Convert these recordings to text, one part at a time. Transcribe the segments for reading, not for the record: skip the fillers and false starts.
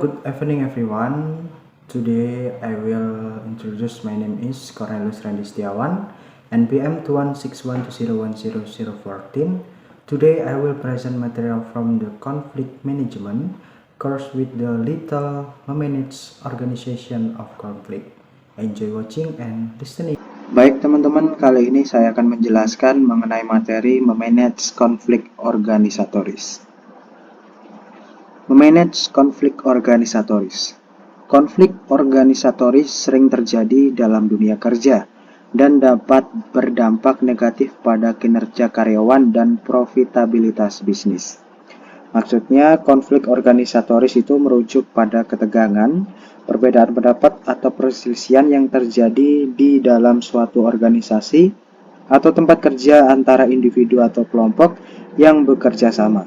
good evening everyone. Today I will introduce my name is Cornelius Randy Setiawan, NPM 2161201014. Today I will present material from the conflict management course with the little manage organization of conflict. Enjoy watching and listening. Baik teman-teman, kali ini saya akan menjelaskan mengenai materi memanage konflik organisatoris. Memanage konflik organisatoris. Konflik organisatoris sering terjadi dalam dunia kerja dan dapat berdampak negatif pada kinerja karyawan dan profitabilitas bisnis. Maksudnya, konflik organisatoris itu merujuk pada ketegangan, perbedaan pendapat atau perselisihan yang terjadi di dalam suatu organisasi atau tempat kerja antara individu atau kelompok yang bekerja sama.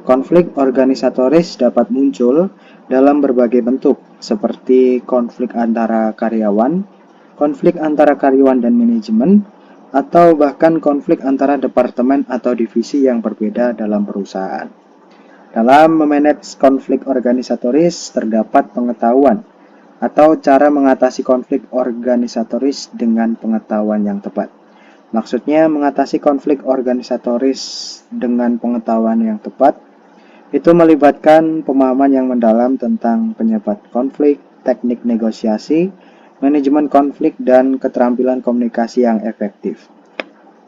Konflik organisatoris dapat muncul dalam berbagai bentuk, seperti konflik antara karyawan dan manajemen, atau bahkan konflik antara departemen atau divisi yang berbeda dalam perusahaan. Dalam memanage konflik organisatoris terdapat pengetahuan atau cara mengatasi konflik organisatoris dengan pengetahuan yang tepat. Maksudnya, mengatasi konflik organisatoris dengan pengetahuan yang tepat itu melibatkan pemahaman yang mendalam tentang penyebab konflik, teknik negosiasi, manajemen konflik, dan keterampilan komunikasi yang efektif.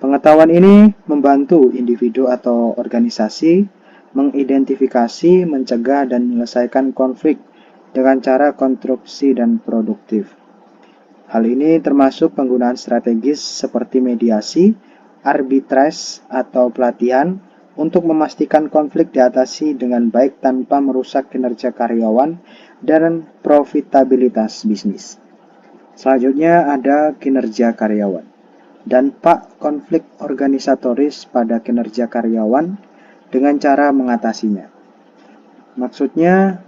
Pengetahuan ini membantu individu atau organisasi mengidentifikasi, mencegah, dan menyelesaikan konflik dengan cara konstruksi dan produktif. Hal ini termasuk penggunaan strategis seperti mediasi, arbitrase, atau pelatihan untuk memastikan konflik diatasi dengan baik tanpa merusak kinerja karyawan dan profitabilitas bisnis. Selanjutnya ada kinerja karyawan. Dampak konflik organisatoris pada kinerja karyawan dengan cara mengatasinya. Maksudnya,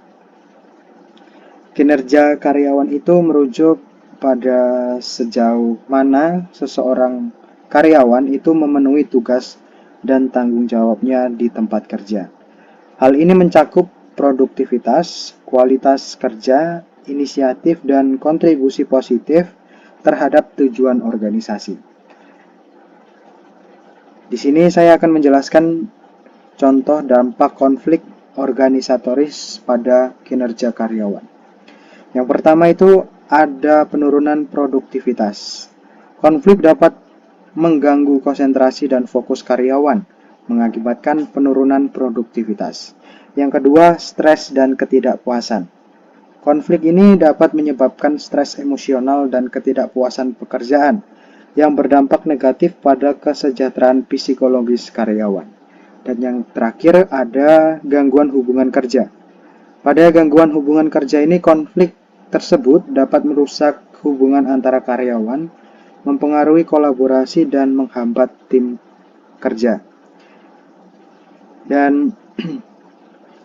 kinerja karyawan itu merujuk pada sejauh mana seseorang karyawan itu memenuhi tugas dan tanggung jawabnya di tempat kerja. Hal ini mencakup produktivitas, kualitas kerja, inisiatif, dan kontribusi positif terhadap tujuan organisasi. Di sini saya akan menjelaskan contoh dampak konflik organisatoris pada kinerja karyawan. Yang pertama itu ada penurunan produktivitas. Konflik dapat mengganggu konsentrasi dan fokus karyawan, mengakibatkan penurunan produktivitas. Yang kedua, stres dan ketidakpuasan. Konflik ini dapat menyebabkan stres emosional dan ketidakpuasan pekerjaan yang berdampak negatif pada kesejahteraan psikologis karyawan. Dan yang terakhir ada gangguan hubungan kerja. Pada gangguan hubungan kerja ini, konflik tersebut dapat merusak hubungan antara karyawan, mempengaruhi kolaborasi, dan menghambat tim kerja. Dan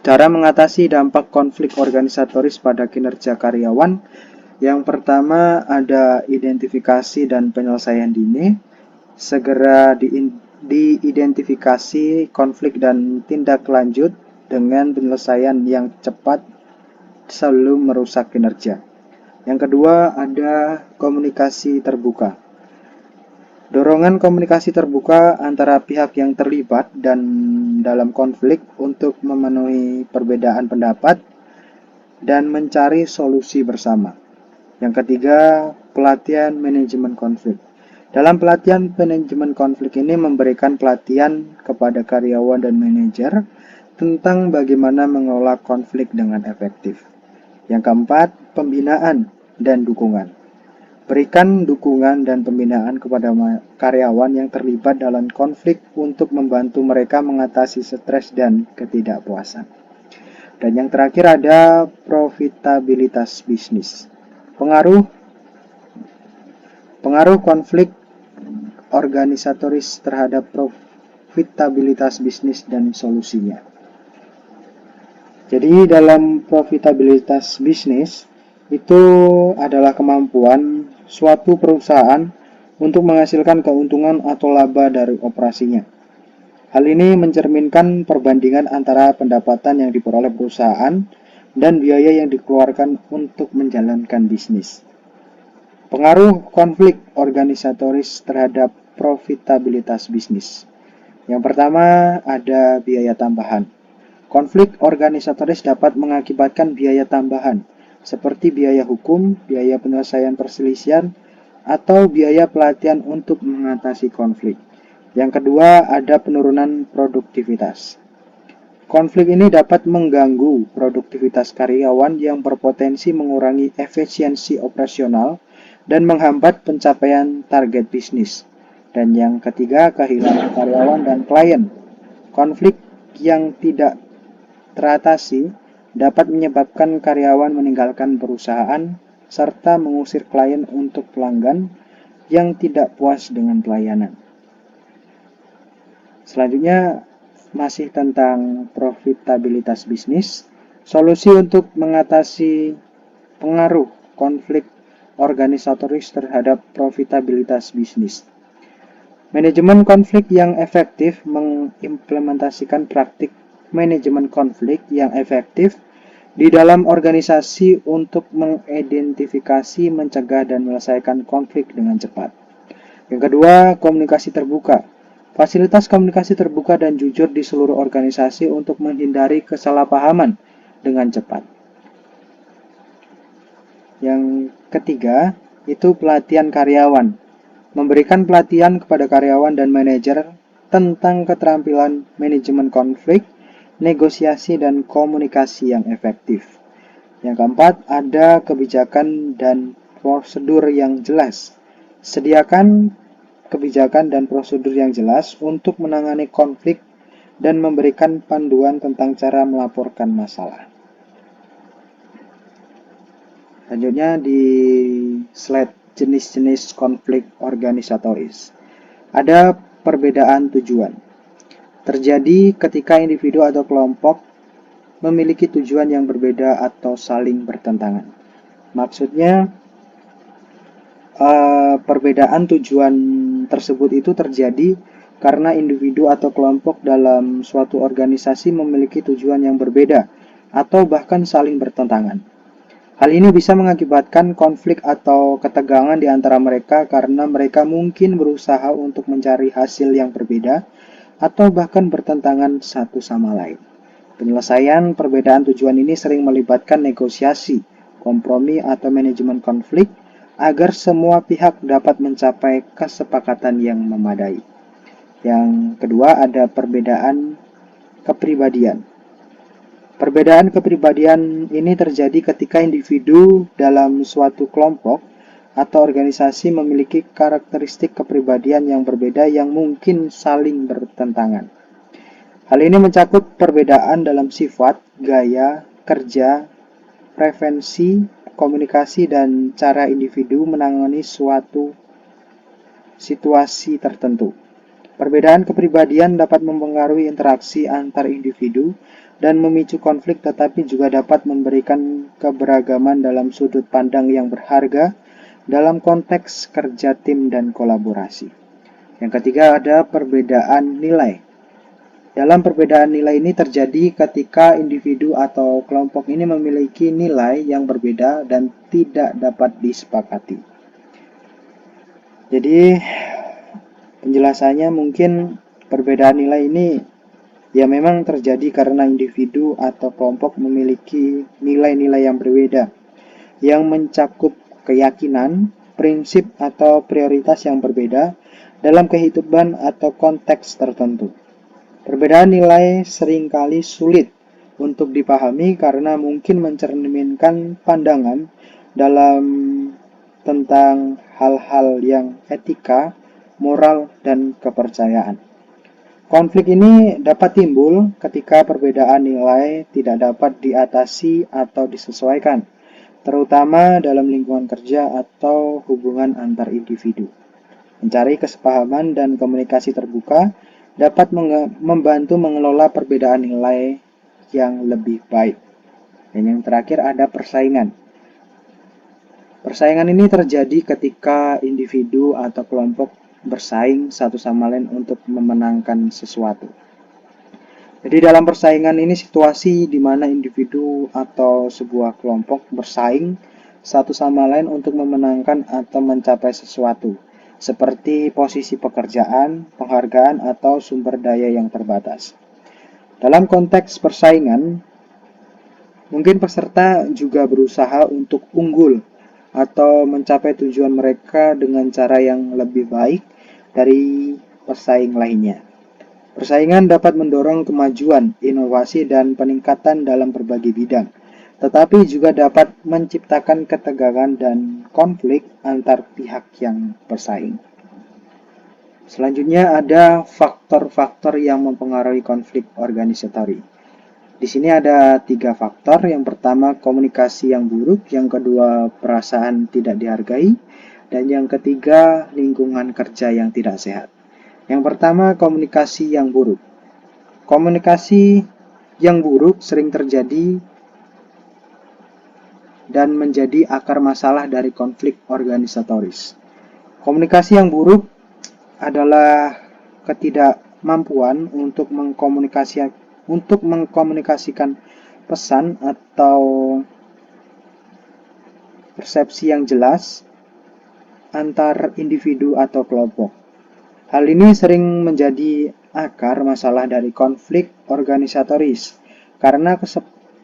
cara mengatasi dampak konflik organisatoris pada kinerja karyawan, yang pertama ada identifikasi dan penyelesaian dini. Segera diidentifikasi konflik dan tindak lanjut dengan penyelesaian yang cepat sebelum merusak kinerja. Yang kedua ada komunikasi terbuka. Dorongan komunikasi terbuka antara pihak yang terlibat dan dalam konflik untuk memenuhi perbedaan pendapat dan mencari solusi bersama. Yang ketiga, pelatihan manajemen konflik. Dalam pelatihan manajemen konflik ini memberikan pelatihan kepada karyawan dan manajer tentang bagaimana mengelola konflik dengan efektif. Yang keempat, pembinaan dan dukungan. Berikan dukungan dan pembinaan kepada karyawan yang terlibat dalam konflik untuk membantu mereka mengatasi stres dan ketidakpuasan. Dan yang terakhir ada profitabilitas bisnis. Pengaruh konflik organisatoris terhadap profitabilitas bisnis dan solusinya. Jadi dalam profitabilitas bisnis itu adalah kemampuan suatu perusahaan untuk menghasilkan keuntungan atau laba dari operasinya. Hal ini mencerminkan perbandingan antara pendapatan yang diperoleh perusahaan dan biaya yang dikeluarkan untuk menjalankan bisnis. Pengaruh konflik organisatoris terhadap profitabilitas bisnis. Yang pertama, ada biaya tambahan. Konflik organisatoris dapat mengakibatkan biaya tambahan, seperti biaya hukum, biaya penyelesaian perselisihan, atau biaya pelatihan untuk mengatasi konflik. Yang kedua, ada penurunan produktivitas. Konflik ini dapat mengganggu produktivitas karyawan yang berpotensi mengurangi efisiensi operasional dan menghambat pencapaian target bisnis. Dan yang ketiga, kehilangan karyawan dan klien. Konflik yang tidak teratasi dapat menyebabkan karyawan meninggalkan perusahaan serta mengusir klien untuk pelanggan yang tidak puas dengan pelayanan. Selanjutnya masih tentang profitabilitas bisnis. Solusi untuk mengatasi pengaruh konflik organisatoris terhadap profitabilitas bisnis. Manajemen konflik yang efektif mengimplementasikan praktik manajemen konflik yang efektif di dalam organisasi untuk mengidentifikasi, mencegah, dan menyelesaikan konflik dengan cepat. Yang kedua, komunikasi terbuka. Fasilitas komunikasi terbuka dan jujur di seluruh organisasi untuk menghindari kesalahpahaman dengan cepat. Yang ketiga, itu pelatihan karyawan. Memberikan pelatihan kepada karyawan dan manajer tentang keterampilan manajemen konflik, negosiasi, dan komunikasi yang efektif. Yang keempat, ada kebijakan dan prosedur yang jelas. Sediakan kebijakan dan prosedur yang jelas untuk menangani konflik dan memberikan panduan tentang cara melaporkan masalah. Selanjutnya di slide jenis-jenis konflik organisatoris. Ada perbedaan tujuan. Terjadi ketika individu atau kelompok memiliki tujuan yang berbeda atau saling bertentangan. Maksudnya, perbedaan tujuan tersebut itu terjadi karena individu atau kelompok dalam suatu organisasi memiliki tujuan yang berbeda atau bahkan saling bertentangan. Hal ini bisa mengakibatkan konflik atau ketegangan di antara mereka karena mereka mungkin berusaha untuk mencari hasil yang berbeda atau bahkan bertentangan satu sama lain. Penyelesaian perbedaan tujuan ini sering melibatkan negosiasi, kompromi, atau manajemen konflik agar semua pihak dapat mencapai kesepakatan yang memadai. Yang kedua, ada perbedaan kepribadian. Perbedaan kepribadian ini terjadi ketika individu dalam suatu kelompok atau organisasi memiliki karakteristik kepribadian yang berbeda yang mungkin saling bertentangan. Hal ini mencakup perbedaan dalam sifat, gaya, kerja, preferensi, komunikasi, dan cara individu menangani suatu situasi tertentu. Perbedaan kepribadian dapat mempengaruhi interaksi antar individu dan memicu konflik, tetapi juga dapat memberikan keberagaman dalam sudut pandang yang berharga dalam konteks kerja tim dan kolaborasi. Yang ketiga, ada perbedaan nilai. Dalam perbedaan nilai ini terjadi ketika individu atau kelompok ini memiliki nilai yang berbeda dan tidak dapat disepakati. Jadi, penjelasannya mungkin perbedaan nilai ini ya memang terjadi karena individu atau kelompok memiliki nilai-nilai yang berbeda yang mencakup keyakinan, prinsip atau prioritas yang berbeda dalam kehidupan atau konteks tertentu. Perbedaan nilai seringkali sulit untuk dipahami karena mungkin mencerminkan pandangan dalam tentang hal-hal yang etika, moral, dan kepercayaan. Konflik ini dapat timbul ketika perbedaan nilai tidak dapat diatasi atau disesuaikan, terutama dalam lingkungan kerja atau hubungan antar individu. Mencari kesepahaman dan komunikasi terbuka dapat membantu mengelola perbedaan nilai yang lebih baik. Dan yang terakhir ada persaingan. Persaingan ini terjadi ketika individu atau kelompok bersaing satu sama lain untuk memenangkan sesuatu. Jadi dalam persaingan ini situasi di mana individu atau sebuah kelompok bersaing satu sama lain untuk memenangkan atau mencapai sesuatu, seperti posisi pekerjaan, penghargaan, atau sumber daya yang terbatas. Dalam konteks persaingan, mungkin peserta juga berusaha untuk unggul atau mencapai tujuan mereka dengan cara yang lebih baik dari pesaing lainnya. Persaingan dapat mendorong kemajuan, inovasi, dan peningkatan dalam berbagai bidang, tetapi juga dapat menciptakan ketegangan dan konflik antar pihak yang bersaing. Selanjutnya ada faktor-faktor yang mempengaruhi konflik organisatori. Di sini ada 3 faktor. Yang pertama komunikasi yang buruk, yang kedua perasaan tidak dihargai, dan yang ketiga lingkungan kerja yang tidak sehat. Yang pertama komunikasi yang buruk. Komunikasi yang buruk sering terjadi dan menjadi akar masalah dari konflik organisatoris. Komunikasi yang buruk adalah ketidakmampuan untuk mengkomunikasikan pesan atau persepsi yang jelas antar individu atau kelompok. Hal ini sering menjadi akar masalah dari konflik organisatoris karena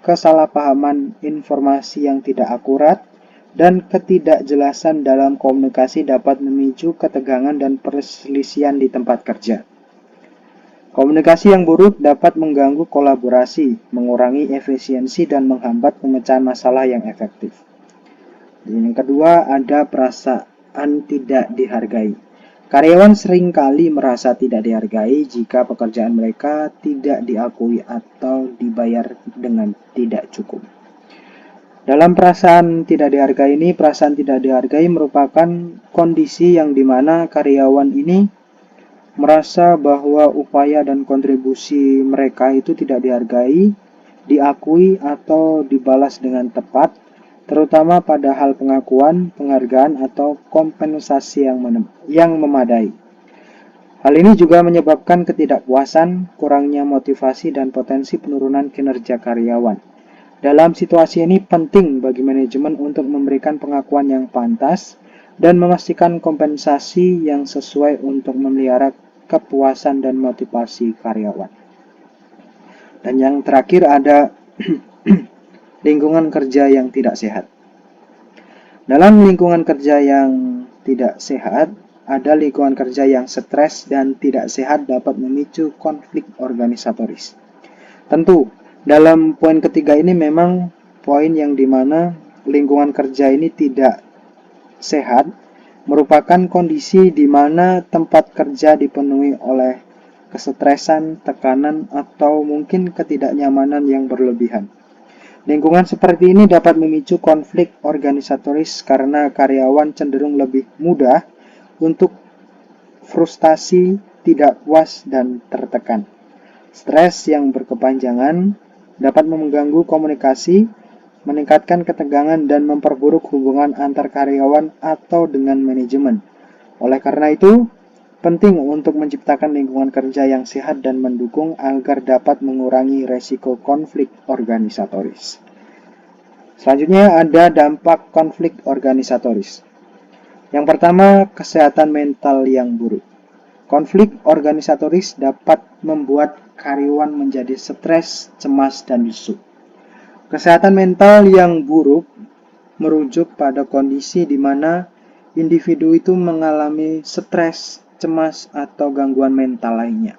kesalahpahaman informasi yang tidak akurat dan ketidakjelasan dalam komunikasi dapat memicu ketegangan dan perselisihan di tempat kerja. Komunikasi yang buruk dapat mengganggu kolaborasi, mengurangi efisiensi, dan menghambat pemecahan masalah yang efektif. Dan yang kedua, ada perasaan tidak dihargai. Karyawan seringkali merasa tidak dihargai jika pekerjaan mereka tidak diakui atau dibayar dengan tidak cukup. Dalam perasaan tidak dihargai ini, perasaan tidak dihargai merupakan kondisi yang dimana karyawan ini merasa bahwa upaya dan kontribusi mereka itu tidak dihargai, diakui, atau dibalas dengan tepat, terutama pada hal pengakuan, penghargaan, atau kompensasi yang memadai. Hal ini juga menyebabkan ketidakpuasan, kurangnya motivasi, dan potensi penurunan kinerja karyawan. Dalam situasi ini penting bagi manajemen untuk memberikan pengakuan yang pantas dan memastikan kompensasi yang sesuai untuk memelihara kepuasan dan motivasi karyawan. Dan yang terakhir ada lingkungan kerja yang tidak sehat. Dalam lingkungan kerja yang tidak sehat, ada lingkungan kerja yang stres dan tidak sehat dapat memicu konflik organisatoris. Tentu, dalam poin ketiga ini memang poin yang dimana lingkungan kerja ini tidak sehat merupakan kondisi di mana tempat kerja dipenuhi oleh kesetresan, tekanan, atau mungkin ketidaknyamanan yang berlebihan. Lingkungan seperti ini dapat memicu konflik organisatoris karena karyawan cenderung lebih mudah untuk frustasi, tidak puas, dan tertekan. Stres yang berkepanjangan dapat mengganggu komunikasi, meningkatkan ketegangan, dan memperburuk hubungan antar karyawan atau dengan manajemen. Oleh karena itu, penting untuk menciptakan lingkungan kerja yang sehat dan mendukung agar dapat mengurangi resiko konflik organisatoris. Selanjutnya ada dampak konflik organisatoris. Yang pertama, kesehatan mental yang buruk. Konflik organisatoris dapat membuat karyawan menjadi stres, cemas, dan lesu. Kesehatan mental yang buruk merujuk pada kondisi di mana individu itu mengalami stres, cemas, atau gangguan mental lainnya.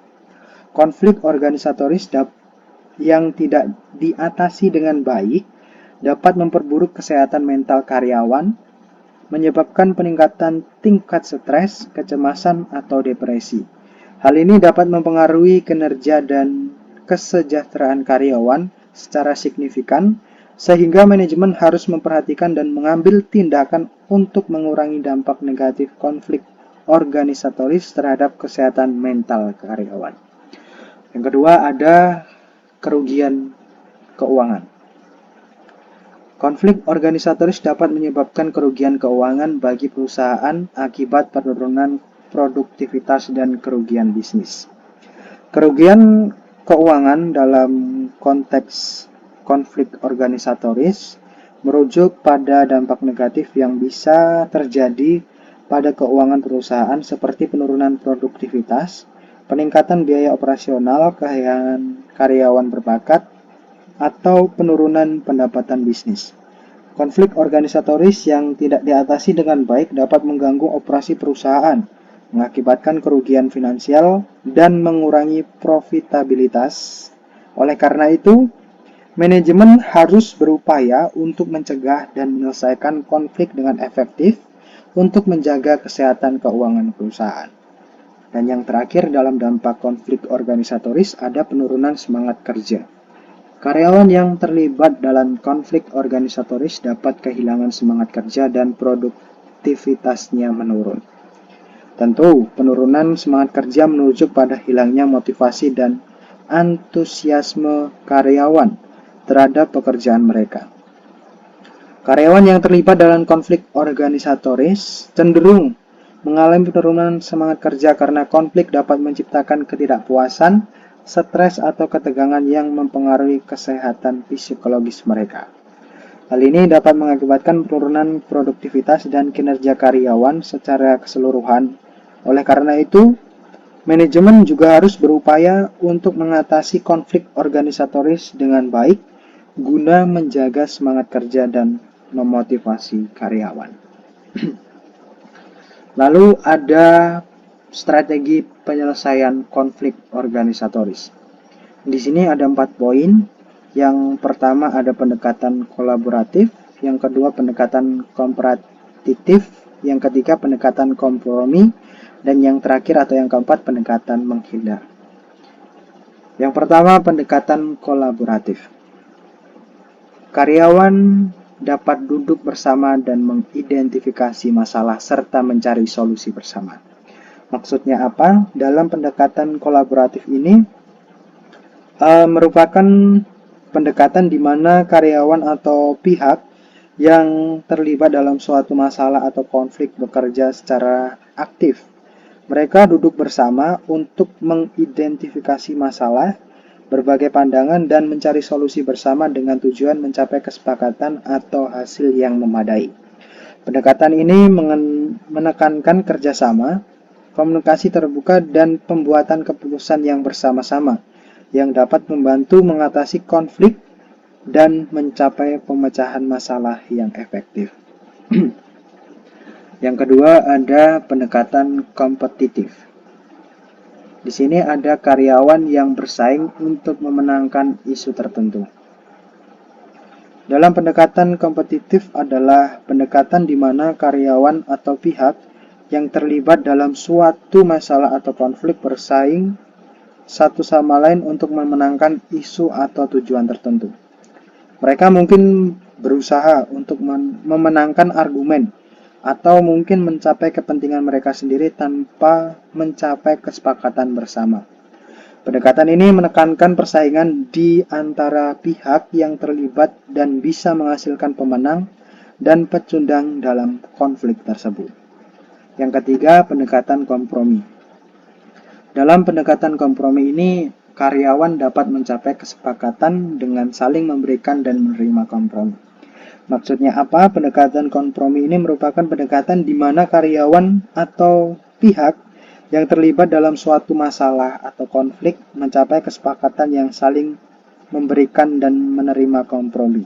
Konflik organisatoris yang tidak diatasi dengan baik dapat memperburuk kesehatan mental karyawan, menyebabkan peningkatan tingkat stres, kecemasan, atau depresi. Hal ini dapat mempengaruhi kinerja dan kesejahteraan karyawan secara signifikan, sehingga manajemen harus memperhatikan dan mengambil tindakan untuk mengurangi dampak negatif konflik organisatoris terhadap kesehatan mental karyawan. Yang kedua ada kerugian keuangan. Konflik organisatoris dapat menyebabkan kerugian keuangan bagi perusahaan akibat penurunan produktivitas dan kerugian bisnis. Kerugian keuangan dalam konteks konflik organisatoris merujuk pada dampak negatif yang bisa terjadi pada keuangan perusahaan seperti penurunan produktivitas, peningkatan biaya operasional, kehilangan karyawan berbakat, atau penurunan pendapatan bisnis. Konflik organisatoris yang tidak diatasi dengan baik dapat mengganggu operasi perusahaan, mengakibatkan kerugian finansial, dan mengurangi profitabilitas. Oleh karena itu, manajemen harus berupaya untuk mencegah dan menyelesaikan konflik dengan efektif untuk menjaga kesehatan keuangan perusahaan. Dan yang terakhir, dalam dampak konflik organisatoris ada penurunan semangat kerja. Karyawan yang terlibat dalam konflik organisatoris dapat kehilangan semangat kerja dan produktivitasnya menurun. Tentu, penurunan semangat kerja merujuk pada hilangnya motivasi dan antusiasme karyawan terhadap pekerjaan mereka. Karyawan yang terlibat dalam konflik organisatoris cenderung mengalami penurunan semangat kerja karena konflik dapat menciptakan ketidakpuasan, stres atau ketegangan yang mempengaruhi kesehatan psikologis mereka. Hal ini dapat mengakibatkan penurunan produktivitas dan kinerja karyawan secara keseluruhan. Oleh karena itu, manajemen juga harus berupaya untuk mengatasi konflik organisatoris dengan baik guna menjaga semangat kerja dan memotivasi karyawan. Lalu ada strategi penyelesaian konflik organisatoris. Di sini ada 4 poin. Yang pertama ada pendekatan kolaboratif, yang kedua pendekatan kompetitif, yang ketiga pendekatan kompromi, dan yang terakhir atau yang keempat pendekatan menghindar. Yang pertama pendekatan kolaboratif. Karyawan dapat duduk bersama dan mengidentifikasi masalah serta mencari solusi bersama. Maksudnya apa? Dalam pendekatan kolaboratif ini merupakan pendekatan di mana karyawan atau pihak yang terlibat dalam suatu masalah atau konflik bekerja secara aktif. Mereka duduk bersama untuk mengidentifikasi masalah, berbagai pandangan, dan mencari solusi bersama dengan tujuan mencapai kesepakatan atau hasil yang memadai. Pendekatan ini menekankan kerjasama, komunikasi terbuka, dan pembuatan keputusan yang bersama-sama, yang dapat membantu mengatasi konflik dan mencapai pemecahan masalah yang efektif. Yang kedua ada pendekatan kompetitif. Di sini ada karyawan yang bersaing untuk memenangkan isu tertentu. Dalam pendekatan kompetitif adalah pendekatan di mana karyawan atau pihak yang terlibat dalam suatu masalah atau konflik bersaing satu sama lain untuk memenangkan isu atau tujuan tertentu. Mereka mungkin berusaha untuk memenangkan argumen atau mungkin mencapai kepentingan mereka sendiri tanpa mencapai kesepakatan bersama. Pendekatan ini menekankan persaingan di antara pihak yang terlibat dan bisa menghasilkan pemenang dan pecundang dalam konflik tersebut. Yang ketiga, pendekatan kompromi. Dalam pendekatan kompromi ini, karyawan dapat mencapai kesepakatan dengan saling memberikan dan menerima kompromi. Maksudnya apa? Pendekatan kompromi ini merupakan pendekatan di mana karyawan atau pihak yang terlibat dalam suatu masalah atau konflik mencapai kesepakatan yang saling memberikan dan menerima kompromi.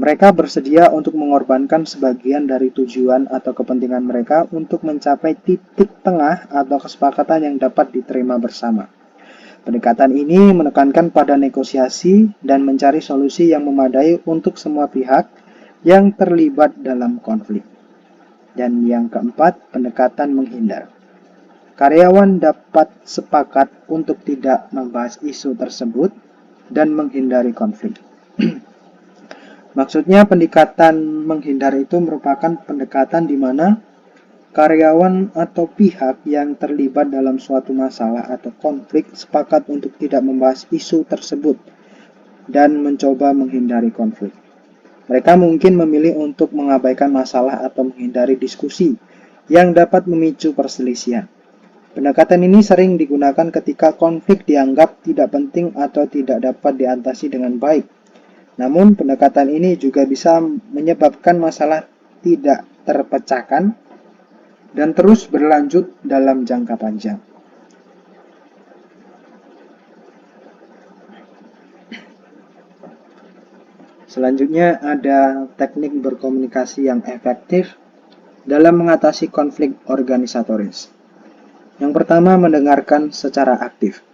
Mereka bersedia untuk mengorbankan sebagian dari tujuan atau kepentingan mereka untuk mencapai titik tengah atau kesepakatan yang dapat diterima bersama. Pendekatan ini menekankan pada negosiasi dan mencari solusi yang memadai untuk semua pihak yang terlibat dalam konflik. Dan yang keempat, pendekatan menghindar. Karyawan dapat sepakat untuk tidak membahas isu tersebut dan menghindari konflik. Maksudnya pendekatan menghindar itu merupakan pendekatan di mana karyawan atau pihak yang terlibat dalam suatu masalah atau konflik sepakat untuk tidak membahas isu tersebut dan mencoba menghindari konflik. Mereka mungkin memilih untuk mengabaikan masalah atau menghindari diskusi yang dapat memicu perselisihan. Pendekatan ini sering digunakan ketika konflik dianggap tidak penting atau tidak dapat diatasi dengan baik. Namun, pendekatan ini juga bisa menyebabkan masalah tidak terpecahkan dan terus berlanjut dalam jangka panjang. Selanjutnya ada teknik berkomunikasi yang efektif dalam mengatasi konflik organisatoris. Yang pertama, mendengarkan secara aktif.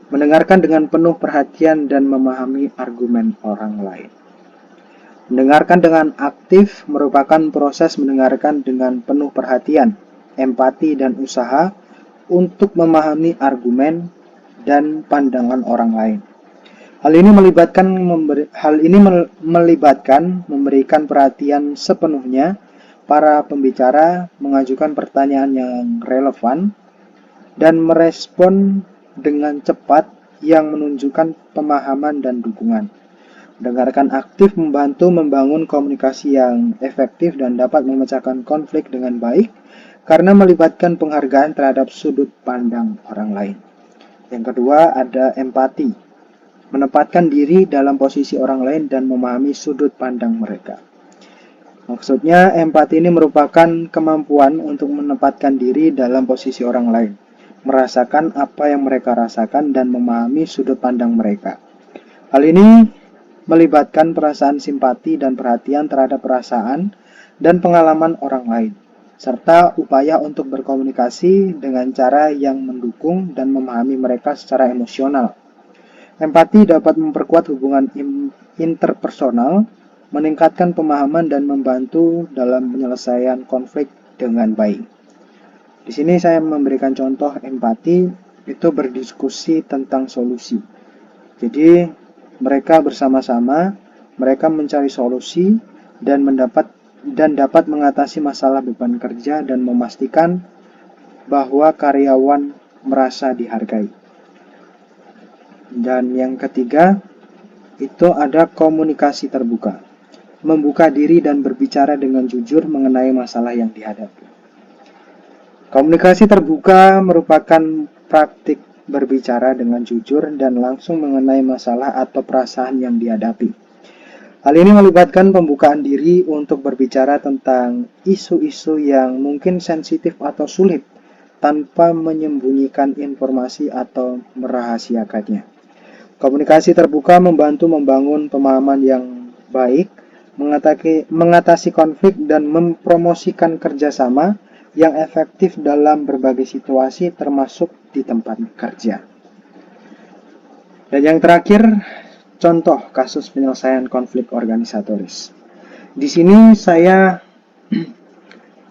Mendengarkan dengan penuh perhatian dan memahami argumen orang lain. Mendengarkan dengan aktif merupakan proses mendengarkan dengan penuh perhatian, empati, dan usaha untuk memahami argumen dan pandangan orang lain. Hal ini melibatkan memberikan perhatian sepenuhnya para pembicara, mengajukan pertanyaan yang relevan, dan merespon dengan cepat yang menunjukkan pemahaman dan dukungan. Mendengarkan aktif membantu membangun komunikasi yang efektif dan dapat memecahkan konflik dengan baik karena melibatkan penghargaan terhadap sudut pandang orang lain. Yang kedua ada empati. Menempatkan diri dalam posisi orang lain dan memahami sudut pandang mereka. Maksudnya, empati ini merupakan kemampuan untuk menempatkan diri dalam posisi orang lain, merasakan apa yang mereka rasakan dan memahami sudut pandang mereka. Hal ini melibatkan perasaan simpati dan perhatian terhadap perasaan dan pengalaman orang lain, serta upaya untuk berkomunikasi dengan cara yang mendukung dan memahami mereka secara emosional. Empati dapat memperkuat hubungan interpersonal, meningkatkan pemahaman dan membantu dalam penyelesaian konflik dengan baik. Di sini saya memberikan contoh empati itu berdiskusi tentang solusi. Jadi mereka bersama-sama, mereka mencari solusi dan dapat mengatasi masalah beban kerja dan memastikan bahwa karyawan merasa dihargai. Dan yang ketiga, itu ada komunikasi terbuka. Membuka diri dan berbicara dengan jujur mengenai masalah yang dihadapi. Komunikasi terbuka merupakan praktik berbicara dengan jujur dan langsung mengenai masalah atau perasaan yang dihadapi. Hal ini melibatkan pembukaan diri untuk berbicara tentang isu-isu yang mungkin sensitif atau sulit tanpa menyembunyikan informasi atau merahasiakannya. Komunikasi terbuka membantu membangun pemahaman yang baik, mengatasi konflik, dan mempromosikan kerjasama yang efektif dalam berbagai situasi termasuk di tempat kerja. Dan yang terakhir, contoh kasus penyelesaian konflik organisatoris. Di sini saya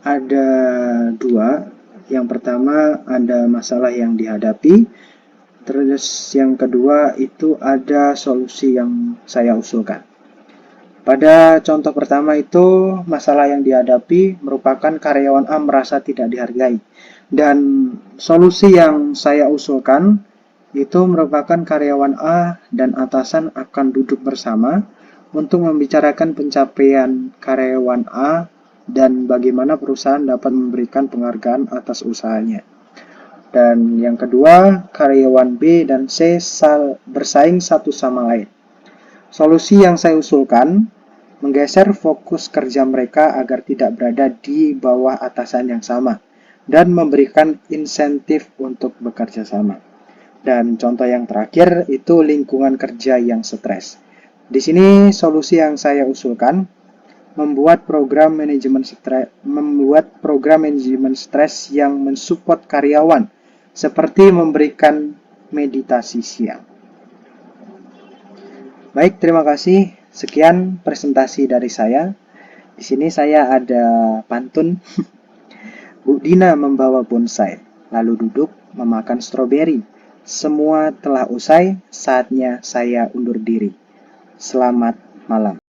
ada dua. Yang pertama ada masalah yang dihadapi, terus yang kedua itu ada solusi yang saya usulkan. Pada contoh pertama itu, masalah yang dihadapi merupakan karyawan A merasa tidak dihargai. Dan solusi yang saya usulkan itu merupakan karyawan A dan atasan akan duduk bersama untuk membicarakan pencapaian karyawan A dan bagaimana perusahaan dapat memberikan penghargaan atas usahanya. Dan yang kedua, karyawan B dan C bersaing satu sama lain. Solusi yang saya usulkan, menggeser fokus kerja mereka agar tidak berada di bawah atasan yang sama, dan memberikan insentif untuk bekerja sama. Dan contoh yang terakhir itu lingkungan kerja yang stres. Di sini solusi yang saya usulkan, membuat program manajemen stres yang mensupport karyawan, seperti memberikan meditasi siang. Baik, terima kasih. Sekian presentasi dari saya. Di sini saya ada pantun. Bu Dina membawa bonsai, lalu duduk memakan stroberi. Semua telah usai, saatnya saya undur diri. Selamat malam.